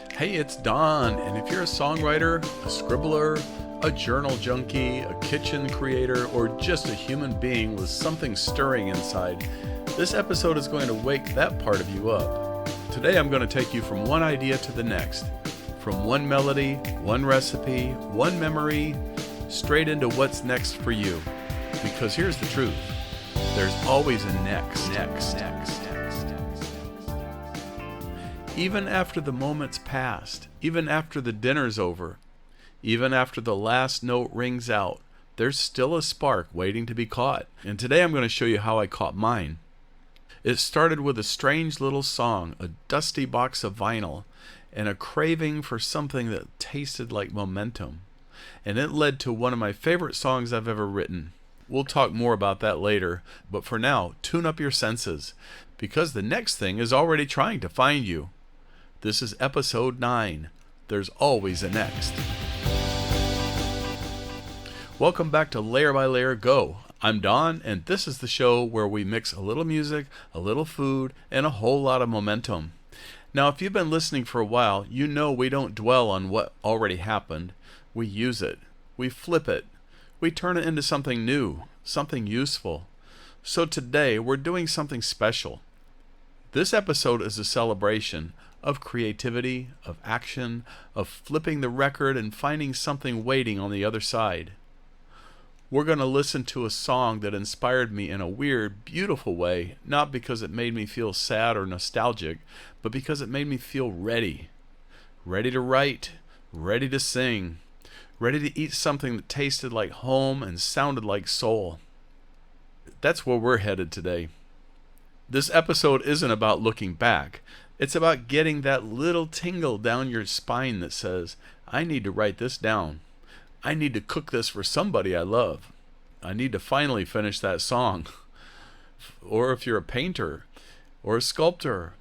Hey, it's Don, and if you're a songwriter, a scribbler, a journal junkie, a kitchen creator, or just a human being with something stirring inside, this episode is going to wake that part of you up. Today I'm going to take you from one idea to the next, from one melody, one recipe, one memory, straight into what's next for you. Because here's the truth, there's always a next. Even after the moment's passed, even after the dinner's over, even after the last note rings out, there's still a spark waiting to be caught. And today I'm going to show you how I caught mine. It started with a strange little song, a dusty box of vinyl, and a craving for something that tasted like momentum. And it led to one of my favorite songs I've ever written. We'll talk more about that later, but for now, tune up your senses, because the next thing is already trying to find you. This is episode 9. There's always a next. Welcome back to Layer by Layer Go. I'm Don, and this is the show where we mix a little music, a little food, and a whole lot of momentum. Now, if you've been listening for a while, you know we don't dwell on what already happened. We use it. We flip it. We turn it into something new, something useful. So today, we're doing something special. This episode is a celebration of creativity, of action, of flipping the record and finding something waiting on the other side. We're going to listen to a song that inspired me in a weird, beautiful way, not because it made me feel sad or nostalgic, but because it made me feel ready. Ready to write, ready to sing, ready to eat something that tasted like home and sounded like soul. That's where we're headed today. This episode isn't about looking back. It's about getting that little tingle down your spine that says, I need to write this down. I need to cook this for somebody I love. I need to finally finish that song. Or if you're a painter, or a sculptor,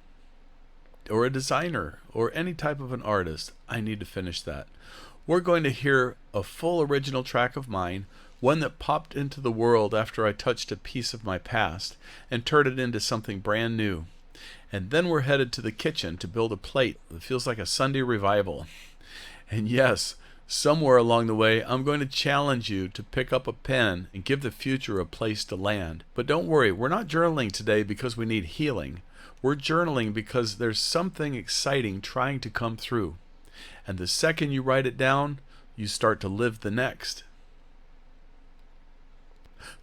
or a designer, or any type of an artist, I need to finish that. We're going to hear a full original track of mine, one that popped into the world after I touched a piece of my past and turned it into something brand new. And then we're headed to the kitchen to build a plate that feels like a Sunday revival. And yes, somewhere along the way, I'm going to challenge you to pick up a pen and give the future a place to land. But don't worry, we're not journaling today because we need healing. We're journaling because there's something exciting trying to come through. And the second you write it down, you start to live the next.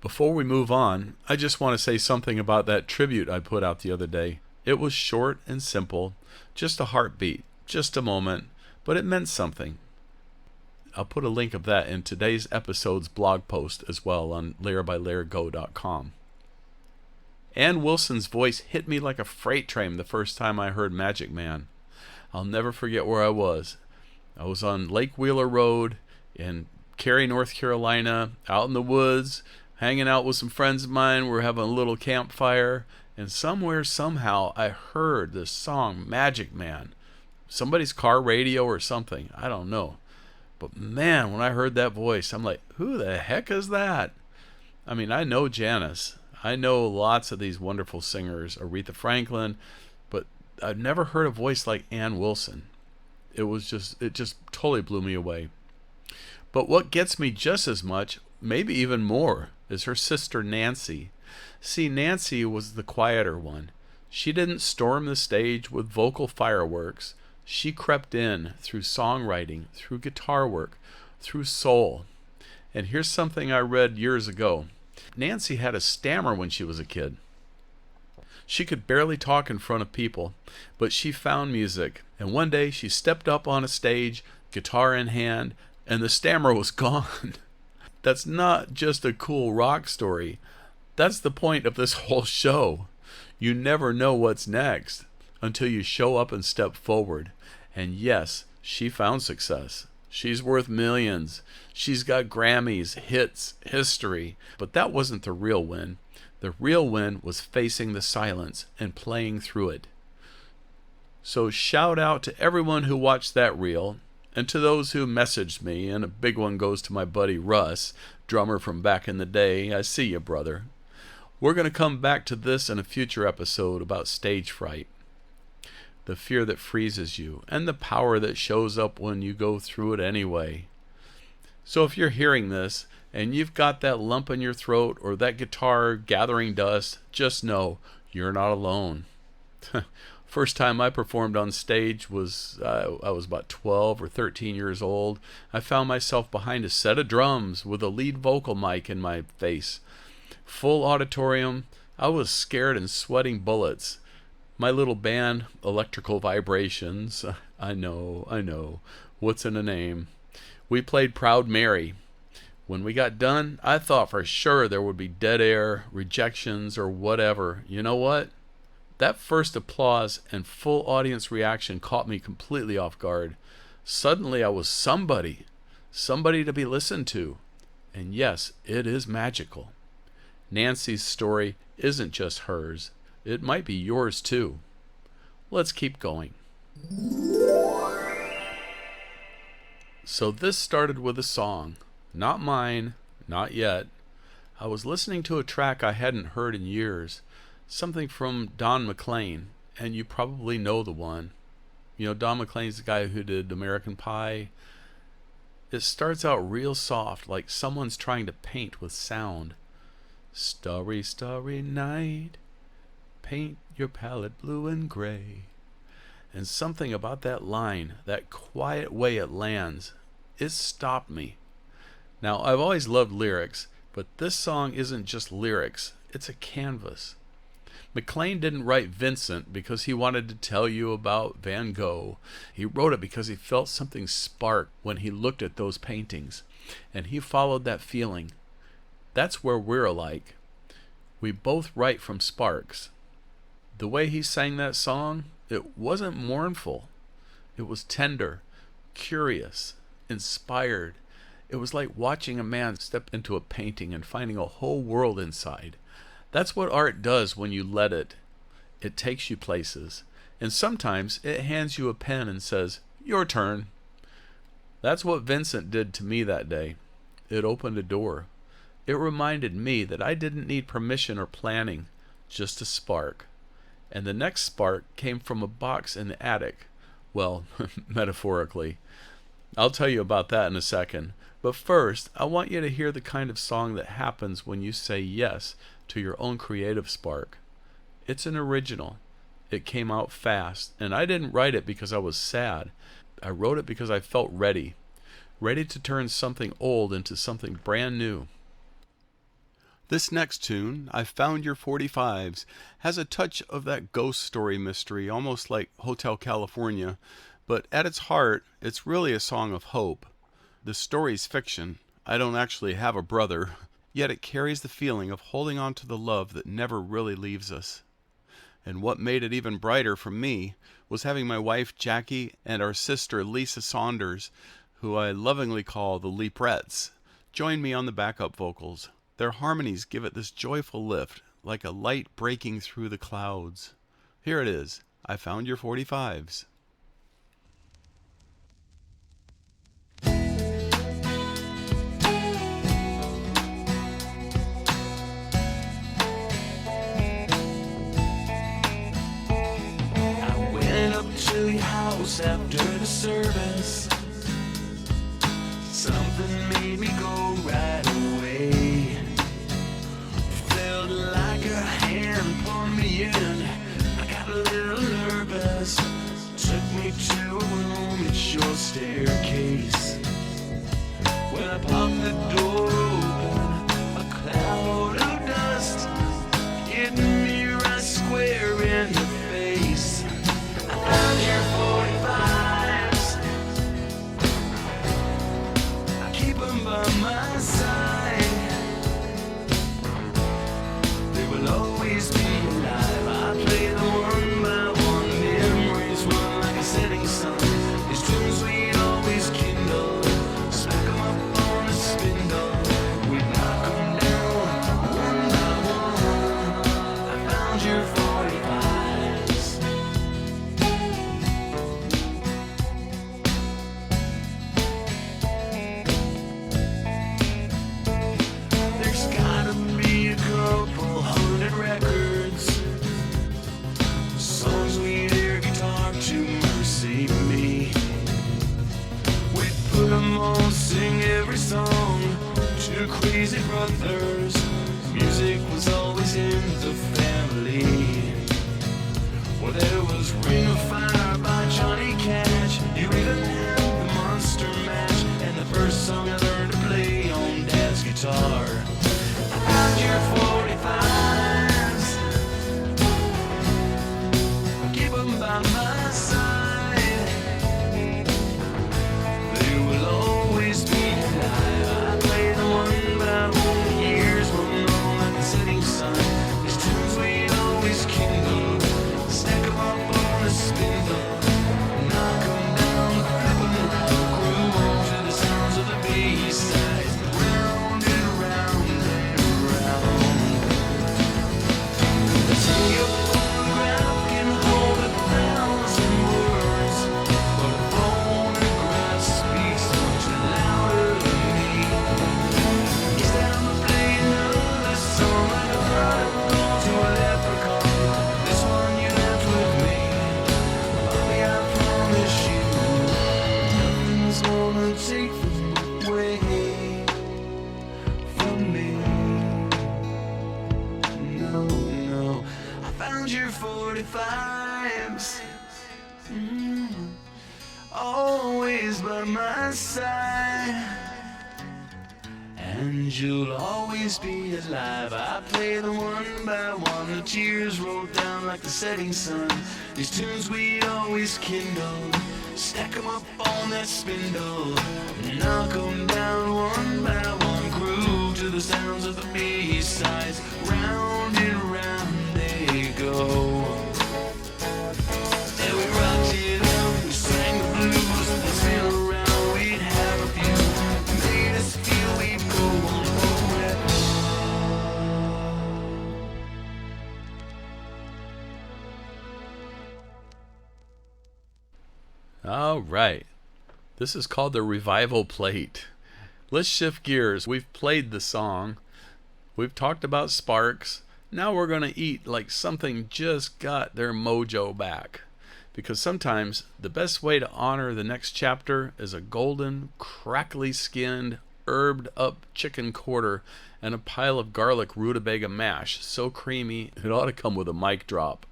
Before we move on, I just want to say something about that tribute I put out the other day. It was short and simple, just a heartbeat, just a moment, but it meant something. I'll put a link of that in today's episode's blog post as well on layerbylayergo.com. Ann Wilson's voice hit me like a freight train the first time I heard Magic Man. I'll never forget where I was. I was on Lake Wheeler Road in Cary, North Carolina, out in the woods, hanging out with some friends of mine. We're having a little campfire, and somewhere, somehow, I heard this song, Magic Man. Somebody's car radio or something. I don't know. But man, when I heard that voice, I'm like, who the heck is that? I mean, I know Janice. I know lots of these wonderful singers, Aretha Franklin, but I've never heard a voice like Ann Wilson. It just totally blew me away. But what gets me just as much, maybe even more, is her sister Nancy. See, Nancy was the quieter one. She didn't storm the stage with vocal fireworks. She crept in through songwriting, through guitar work, through soul. And here's something I read years ago. Nancy had a stammer when she was a kid. She could barely talk in front of people, but she found music. And one day she stepped up on a stage, guitar in hand, and the stammer was gone. That's not just a cool rock story. That's the point of this whole show. You never know what's next until you show up and step forward. And yes, she found success. She's worth millions. She's got Grammys, hits, history. But that wasn't the real win. The real win was facing the silence and playing through it. So shout out to everyone who watched that reel, and to those who messaged me, and a big one goes to my buddy Russ, drummer from back in the day. I see you, brother. We're going to come back to this in a future episode about Stagefright. the fear that freezes you, and the power that shows up when you go through it anyway. So if you're hearing this and you've got that lump in your throat or that guitar gathering dust, just know you're not alone. First time I performed on stage was I was about 12 or 13 years old. I found myself behind a set of drums with a lead vocal mic in my face. Full auditorium. I was scared and sweating bullets. My little band, Electrical Vibrations, I know, what's in a name? We played Proud Mary. When we got done, I thought for sure there would be dead air, rejections, or whatever. You know what? That first applause and full audience reaction caught me completely off guard. Suddenly I was somebody to be listened to. And yes, it is magical. Nancy's story isn't just hers. It might be yours too. Let's keep going. So this started with a song. Not mine, not yet. I was listening to a track I hadn't heard in years. Something from Don McLean, and you probably know the one. You know, Don McLean's the guy who did American Pie. It starts out real soft, like someone's trying to paint with sound. Starry, starry night, paint your palette blue and gray. And something about that line, that quiet way it lands, it stopped me. Now, I've always loved lyrics, but this song isn't just lyrics, it's a canvas. McLean didn't write Vincent because he wanted to tell you about Van Gogh. He wrote it because he felt something spark when he looked at those paintings, and he followed that feeling. That's where we're alike. We both write from sparks. The way he sang that song, it wasn't mournful. It was tender, curious, inspired. It was like watching a man step into a painting and finding a whole world inside. That's what art does when you let it. It takes you places. And sometimes it hands you a pen and says, "Your turn." That's what Vincent did to me that day. It opened a door. It reminded me that I didn't need permission or planning, just a spark. And the next spark came from a box in the attic. Well, metaphorically. I'll tell you about that in a second. But first, I want you to hear the kind of song that happens when you say yes to your own creative spark. It's an original. It came out fast, and I didn't write it because I was sad. I wrote it because I felt ready to turn something old into something brand new. This next tune, I Found Your 45s, has a touch of that ghost story mystery, almost like Hotel California, but at its heart, it's really a song of hope. The story's fiction. I don't actually have a brother, yet it carries the feeling of holding on to the love that never really leaves us. And what made it even brighter for me was having my wife Jackie and our sister Lisa Saunders, who I lovingly call the Leaprettes, join me on the backup vocals. Their harmonies give it this joyful lift, like a light breaking through the clouds. Here it is, I Found Your 45s. To your house after the service, something made me go right away. Felt like a hand pulled me in. I got a little nervous. Took me to a room at your staircase. When I popped the door open, a cloud of dust hit me right square in the face. Found your 45s. I keep them by my side. They will always be alive. I play them one by one. Memories run like a setting sun. These tunes we'd always brothers. Music was always in the family. Well, there was Ring of Fire by Johnny Cash. You even had the Monster Mash, and the first song I learned to play on Dad's guitar. I found your 45s. Keep them by my side. They will always be alive. I play them one by one. Years roll on like the setting sun. These tunes we always kindle. Stack them up on a spindle. Knock them down, flip them around. Groove to the sounds of the bass sides. Round and round and round. They say your phonograph can hold 1,000 words, but a phonograph speaks much louder than me. It's time to play another song like a prodigal to a leprechaun. This one you left with me, Bobby, I promise you, nothing's gonna take them away from me. No, no, I found your 45s. Always by my side, and you'll always be alive. I play them one by one. The tears roll down like the setting sun. These tunes we always kindle. Stack them up on that spindle. Knock them down one by one. Groove to the sounds of the B-sides. Round and round they go. Yeah, we rocked it up, we sang the blues. We'd spin around, we'd have a few. Made us feel we'd go on forever. All right. This is called the Revival Plate. Let's shift gears. We've played the song. We've talked about sparks. Now we're going to eat like something just got their mojo back. Because sometimes the best way to honor the next chapter is a golden, crackly skinned, herbed up chicken quarter and a pile of garlic rutabaga mash. So creamy, it ought to come with a mic drop.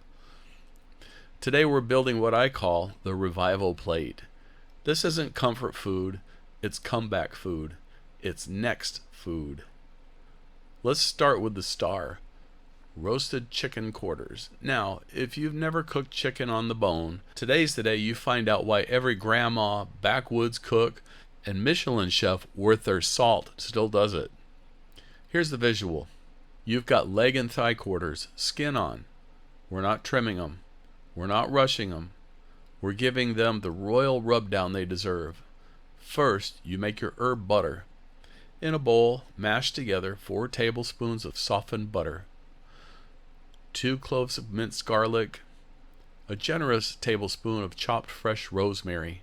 Today we're building what I call the Revival Plate. This isn't comfort food, it's comeback food. It's next food. Let's start with the star. Roasted chicken quarters. Now, if you've never cooked chicken on the bone, today's the day you find out why every grandma, backwoods cook, and Michelin chef worth their salt still does it. Here's the visual. You've got leg and thigh quarters, skin on. We're not trimming them. We're not rushing them. We're giving them the royal rubdown they deserve. First, you make your herb butter. In a bowl, mash together 4 tablespoons of softened butter, 2 cloves of minced garlic, a generous tablespoon of chopped fresh rosemary,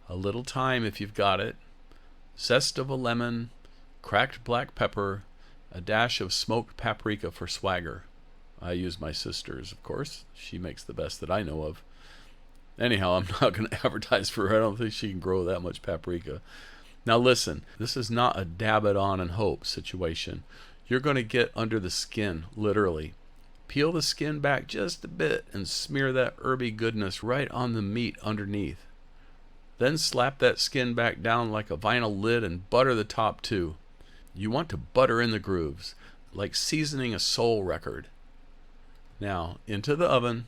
a little thyme if you've got it, zest of a lemon, cracked black pepper, a dash of smoked paprika for swagger. I use my sister's, of course. She makes the best that I know of. Anyhow, I'm not going to advertise for her. I don't think she can grow that much paprika. Now listen, this is not a dab it on and hope situation. You're going to get under the skin, literally. Peel the skin back just a bit and smear that herby goodness right on the meat underneath. Then slap that skin back down like a vinyl lid and butter the top too. You want to butter in the grooves, like seasoning a soul record. Now, into the oven.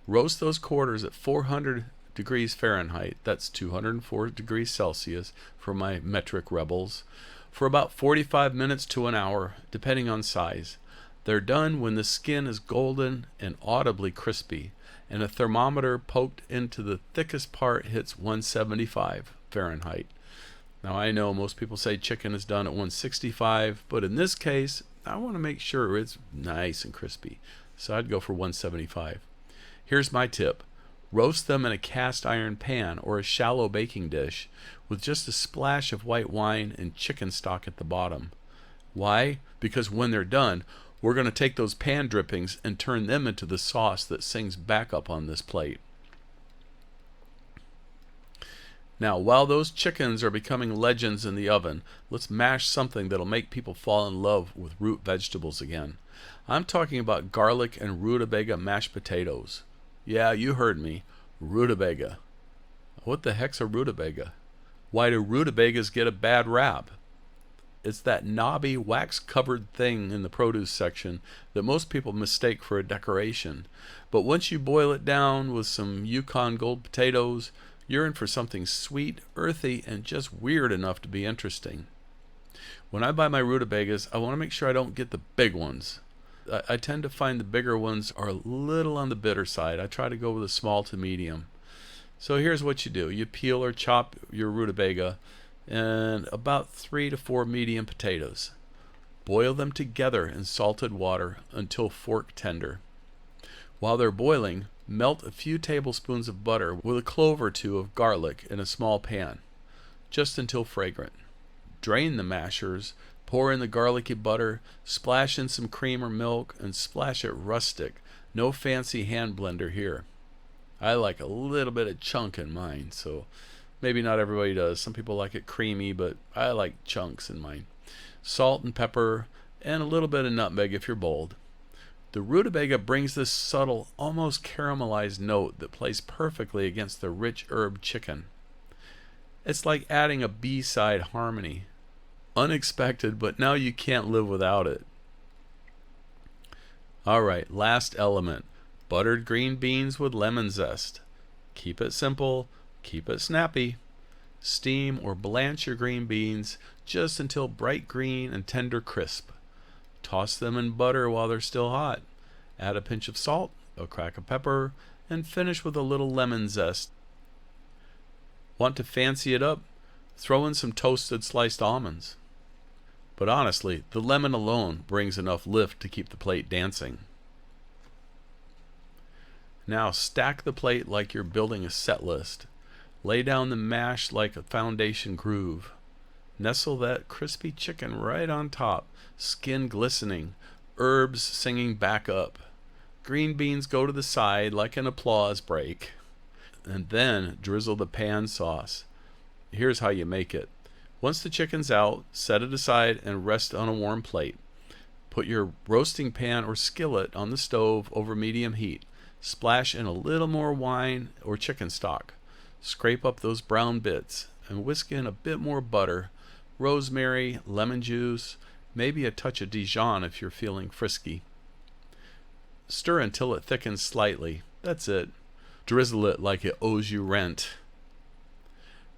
Roast those quarters at 400 degrees Fahrenheit, that's 204 degrees Celsius for my metric rebels, for about 45 minutes to an hour, depending on size. They're done when the skin is golden and audibly crispy, and a thermometer poked into the thickest part hits 175 Fahrenheit. Now I know most people say chicken is done at 165, but in this case, I want to make sure it's nice and crispy, so I'd go for 175. Here's my tip. Roast them in a cast iron pan or a shallow baking dish with just a splash of white wine and chicken stock at the bottom. Why? Because when they're done, we're going to take those pan drippings and turn them into the sauce that sings back up on this plate. Now, while those chickens are becoming legends in the oven, let's mash something that'll make people fall in love with root vegetables again. I'm talking about garlic and rutabaga mashed potatoes. Yeah, you heard me. Rutabaga. What the heck's a rutabaga? Why do rutabagas get a bad rap? It's that knobby, wax-covered thing in the produce section that most people mistake for a decoration. But once you boil it down with some Yukon Gold potatoes, you're in for something sweet, earthy, and just weird enough to be interesting. When I buy my rutabagas, I want to make sure I don't get the big ones. I tend to find the bigger ones are a little on the bitter side. I try to go with a small to medium. So here's what you do. You peel or chop your rutabaga and about 3 to 4 medium potatoes. Boil them together in salted water until fork tender. While they're boiling, melt a few tablespoons of butter with a clove or two of garlic in a small pan, just until fragrant. Drain the mashers, pour in the garlicky butter, splash in some cream or milk, and splash it rustic. No fancy hand blender here. I like a little bit of chunk in mine, so maybe not everybody does. Some people like it creamy, but I like chunks in mine. Salt and pepper, and a little bit of nutmeg if you're bold. The rutabaga brings this subtle, almost caramelized note that plays perfectly against the rich herb chicken. It's like adding a B-side harmony. Unexpected, but now you can't live without it. Alright, last element. Buttered green beans with lemon zest. Keep it simple, keep it snappy. Steam or blanch your green beans just until bright green and tender crisp. Toss them in butter while they're still hot. Add a pinch of salt, a crack of pepper, and finish with a little lemon zest. Want to fancy it up? Throw in some toasted sliced almonds. But honestly, the lemon alone brings enough lift to keep the plate dancing. Now stack the plate like you're building a set list. Lay down the mash like a foundation groove. Nestle that crispy chicken right on top, skin glistening, herbs singing back up. Green beans go to the side like an applause break. And then drizzle the pan sauce. Here's how you make it. Once the chicken's out, set it aside and rest on a warm plate. Put your roasting pan or skillet on the stove over medium heat. Splash in a little more wine or chicken stock. Scrape up those brown bits and whisk in a bit more butter, rosemary, lemon juice, maybe a touch of Dijon if you're feeling frisky. Stir until it thickens slightly. That's it. Drizzle it like it owes you rent.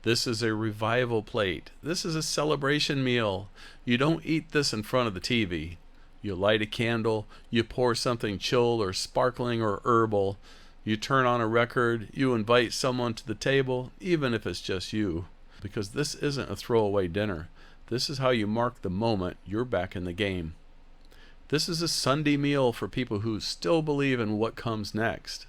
This is a revival plate. This is a celebration meal. You don't eat this in front of the TV. You light a candle, you pour something chilled or sparkling or herbal, you turn on a record, you invite someone to the table, even if it's just you. Because this isn't a throwaway dinner. This is how you mark the moment you're back in the game. This is a Sunday meal for people who still believe in what comes next.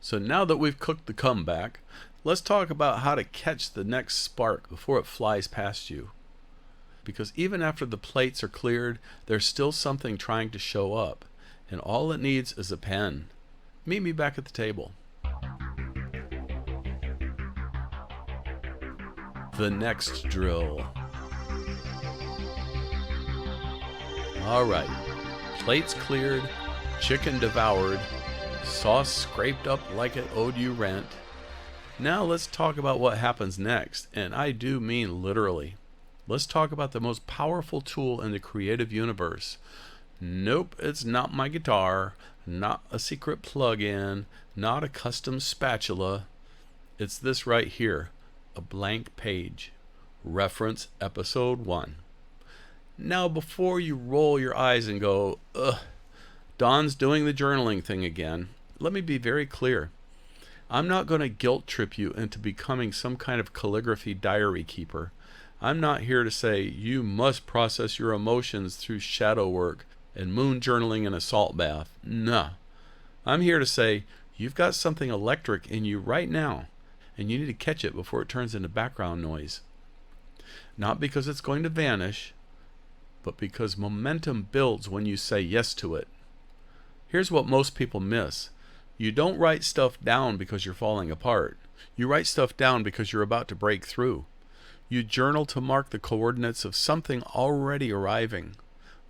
So now that we've cooked the comeback, let's talk about how to catch the next spark before it flies past you. Because even after the plates are cleared, there's still something trying to show up, and all it needs is a pen. Meet me back at the table. The next drill. Alright, plates cleared, chicken devoured, sauce scraped up like it owed you rent. Now let's talk about what happens next, and I do mean literally. Let's talk about the most powerful tool in the creative universe. Nope, it's not my guitar, not a secret plug-in, not a custom spatula. It's this right here, a blank page. Reference episode 1. Now before you roll your eyes and go, ugh, Don's doing the journaling thing again, let me be very clear. I'm not going to guilt trip you into becoming some kind of calligraphy diary keeper. I'm not here to say you must process your emotions through shadow work and moon journaling in a salt bath. No. I'm here to say you've got something electric in you right now, and you need to catch it before it turns into background noise. Not because it's going to vanish, but because momentum builds when you say yes to it. Here's what most people miss. You don't write stuff down because you're falling apart. You write stuff down because you're about to break through. You journal to mark the coordinates of something already arriving.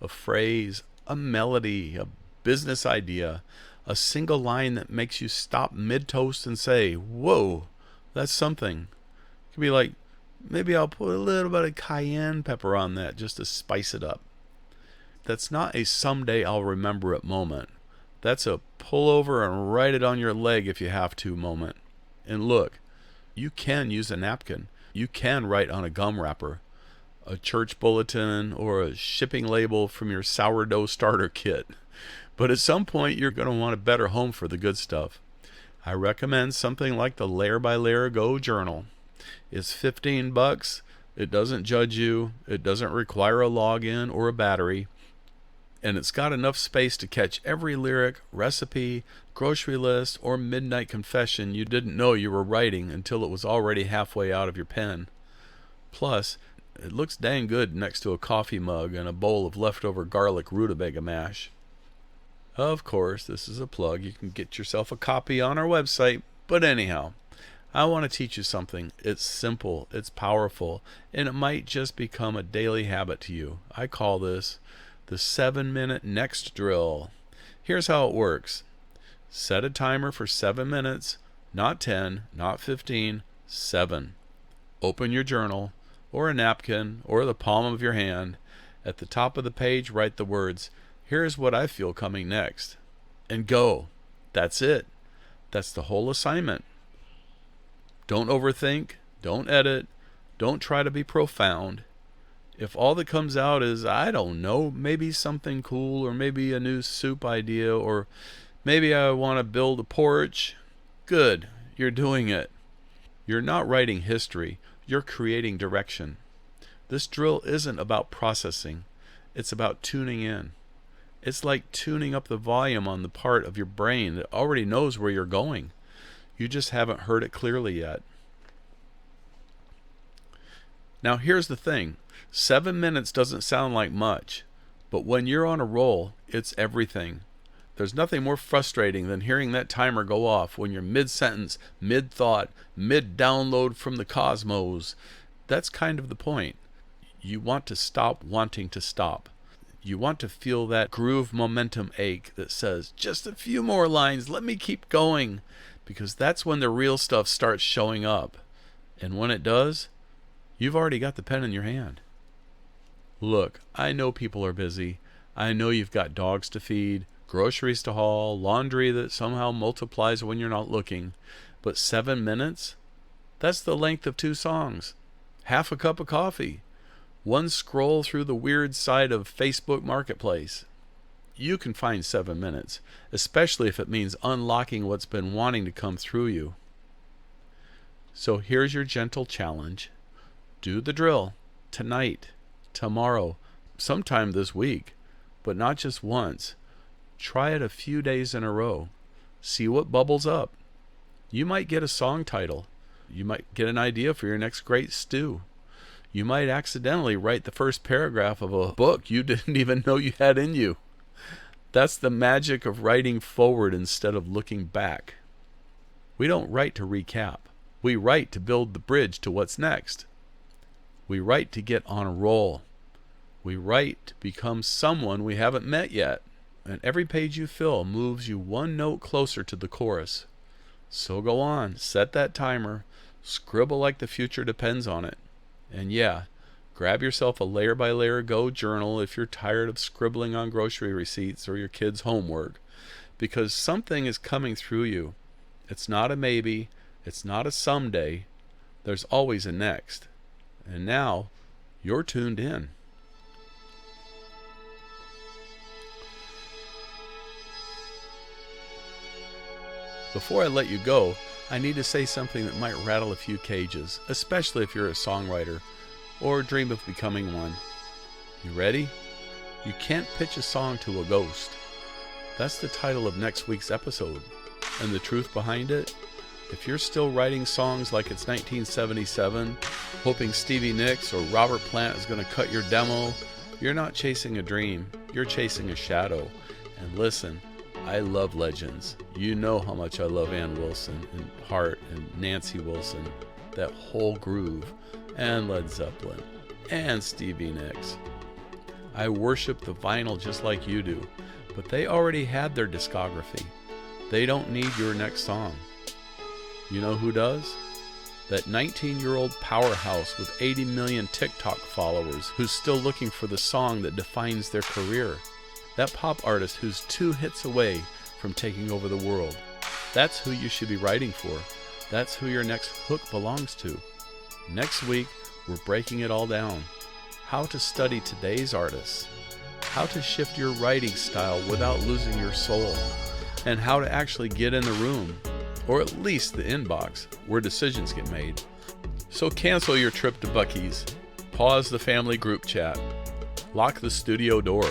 A phrase, a melody, a business idea, a single line that makes you stop mid-toast and say, whoa, that's something. It could be like, maybe I'll put a little bit of cayenne pepper on that just to spice it up. That's not a someday I'll remember it moment. That's a pull over and write it on your leg if you have to moment. And look, you can use a napkin. You can write on a gum wrapper, a church bulletin, or a shipping label from your sourdough starter kit. But at some point, you're going to want a better home for the good stuff. I recommend something like the Layer by Layer Go Journal. It's $15. It doesn't judge you. It doesn't require a login or a battery. And it's got enough space to catch every lyric, recipe, grocery list, or midnight confession you didn't know you were writing until it was already halfway out of your pen. Plus, it looks dang good next to a coffee mug and a bowl of leftover garlic rutabaga mash. Of course, this is a plug. You can get yourself a copy on our website. But anyhow, I want to teach you something. It's simple, it's powerful, and it might just become a daily habit to you. I call this the 7-minute next drill. Here's how it works. Set a timer for 7 minutes, not 10, not 15, 7. Open your journal, or a napkin, or the palm of your hand. At the top of the page, write the words, "Here's what I feel coming next." And go. That's it. That's the whole assignment. Don't overthink. Don't edit. Don't try to be profound. If all that comes out is, I don't know, maybe something cool, or maybe a new soup idea, or maybe I want to build a porch, good, you're doing it. You're not writing history, you're creating direction. This drill isn't about processing, it's about tuning in. It's like tuning up the volume on the part of your brain that already knows where you're going. You just haven't heard it clearly yet. Now here's the thing. 7 minutes doesn't sound like much, but when you're on a roll, it's everything. There's nothing more frustrating than hearing that timer go off when you're mid-sentence, mid-thought, mid-download from the cosmos. That's kind of the point. You want to stop wanting to stop. You want to feel that groove momentum ache that says, just a few more lines, let me keep going, because that's when the real stuff starts showing up. And when it does, you've already got the pen in your hand. Look, I know people are busy. I know you've got dogs to feed, groceries to haul, laundry that somehow multiplies when you're not looking. But 7 minutes? That's the length of 2 songs. Half a cup of coffee. 1 scroll through the weird side of Facebook Marketplace. You can find 7 minutes, especially if it means unlocking what's been wanting to come through you. So here's your gentle challenge. Do the drill tonight, tomorrow, sometime this week, but not just once. Try it a few days in a row. See what bubbles up. You might get a song title. You might get an idea for your next great stew. You might accidentally write the first paragraph of a book you didn't even know you had in you. That's the magic of writing forward instead of looking back. We don't write to recap. We write to build the bridge to what's next. We write to get on a roll. We write to become someone we haven't met yet. And every page you fill moves you 1 note closer to the chorus. So go on, set that timer, scribble like the future depends on it. And yeah, grab yourself a Layer by Layer Go journal if you're tired of scribbling on grocery receipts or your kids' homework, because something is coming through you. It's not a maybe, it's not a someday, there's always a next. And now, you're tuned in. Before I let you go, I need to say something that might rattle a few cages, especially if you're a songwriter or dream of becoming one. You ready? You can't pitch a song to a ghost. That's the title of next week's episode. And the truth behind it? If you're still writing songs like it's 1977, hoping Stevie Nicks or Robert Plant is going to cut your demo, you're not chasing a dream, you're chasing a shadow. And listen, I love legends. You know how much I love Ann Wilson and Hart and Nancy Wilson, that whole groove, and Led Zeppelin, and Stevie Nicks. I worship the vinyl just like you do, but they already had their discography. They don't need your next song. You know who does? That 19-year-old powerhouse with 80 million TikTok followers who's still looking for the song that defines their career. That pop artist who's 2 hits away from taking over the world. That's who you should be writing for. That's who your next hook belongs to. Next week, we're breaking it all down. How to study today's artists. How to shift your writing style without losing your soul. And how to actually get in the room, or at least the inbox, where decisions get made. So cancel your trip to Buc-ee's. Pause the family group chat. Lock the studio door.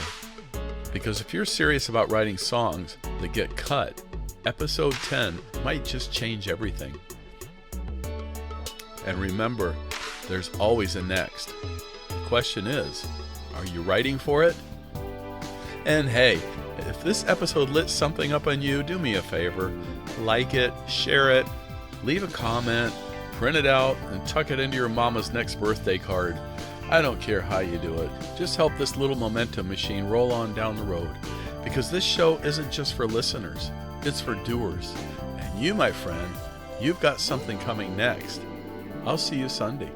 Because if you're serious about writing songs that get cut, episode 10 might just change everything. And remember, there's always a next. The question is, are you writing for it? And hey, if this episode lit something up on you, do me a favor. Like it, share it, leave a comment, print it out, and tuck it into your mama's next birthday card. I don't care how you do it. Just help this little momentum machine roll on down the road. Because this show isn't just for listeners, it's for doers. And you, my friend, you've got something coming next. I'll see you Sunday.